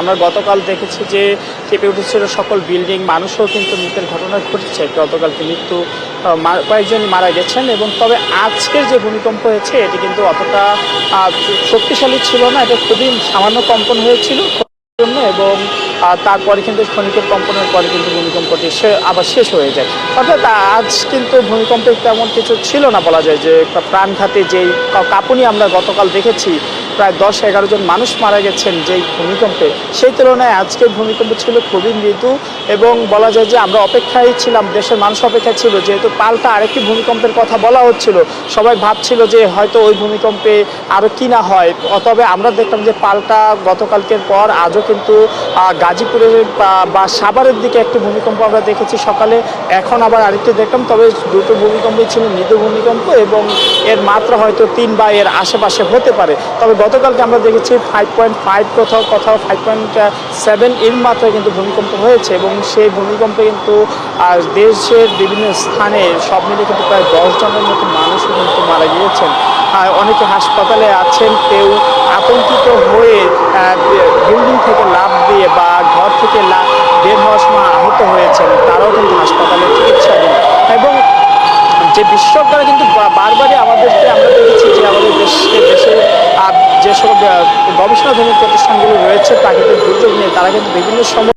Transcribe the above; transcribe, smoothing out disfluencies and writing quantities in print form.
আমরা গতকাল দেখেছি যে কেঁপে উঠেছিল সকল বিল্ডিং, মানুষও কিন্তু মৃত্যুর ঘটনা ঘটেছে। গতকালকে মৃত্যু কয়েকজন মারা গেছেন, এবং তবে আজকের যে ভূমিকম্প হয়েছে এটি কিন্তু অতটা শক্তিশালী ছিল না। এটা খুবই সামান্য কম্পন হয়েছিল জন্য, এবং তারপরে কিন্তু ক্ষণিকের কম্পনের পরে কিন্তু ভূমিকম্পটি আবার শেষ হয়ে যায়। অর্থাৎ আজ কিন্তু ভূমিকম্পে তেমন কিছু ছিল না বলা যায়। যে প্রাণঘাতী যেই কাঁপুনি আমরা গতকাল দেখেছি, প্রায় 10-11 জন মানুষ মারা গেছেন যেই ভূমিকম্পে, সেই তুলনায় আজকের ভূমিকম্প ছিল খুবই মৃদু। এবং বলা যায় যে আমরা অপেক্ষায় ছিলাম, দেশের মানুষ অপেক্ষায় ছিল, যেহেতু পাল্টা আরেকটি ভূমিকম্পের কথা বলা হচ্ছিল। সবাই ভাবছিল যে হয়তো ওই ভূমিকম্পে আরও কি না হয়। তবে আমরা দেখলাম যে পাল্টা গতকালকের পর আজও কিন্তু গাজীপুরের বা সাভারের দিকে একটি ভূমিকম্প আমরা দেখেছি সকালে, এখন আবার আরেকটি দেখলাম। তবে দুটো ভূমিকম্পই ছিল মৃদু ভূমিকম্প, এবং এর মাত্রা হয়তো 3 বা এর আশেপাশে হতে পারে। তবে গতকালকে আমরা দেখেছি 5.5, কোথাও 5.7 এর মাত্রায় কিন্তু ভূমিকম্প হয়েছে, এবং সেই ভূমিকম্পে কিন্তু দেশের বিভিন্ন স্থানে সব মিলে কিন্তু প্রায় 10 জনের মতো মানুষও কিন্তু মারা গিয়েছেন। অনেকে হাসপাতালে আছেন, কেউ আতঙ্কিত হয়ে বিল্ডিং থেকে লাফ দিয়ে বা ঘর থেকে বের হওয়ার সময় আহত হয়েছেন, তারাও কিন্তু হাসপাতালে চিকিৎসাধীন। এবং যে বিশেষজ্ঞরা কিন্তু বারবারই আমরা দেখেছি যে আমাদের দেশে যেসব গবেষণাধর্মী প্রতিষ্ঠানগুলো রয়েছে প্রাকৃতিক দুর্যোগ নিয়ে, তারা কিন্তু বিভিন্ন সময়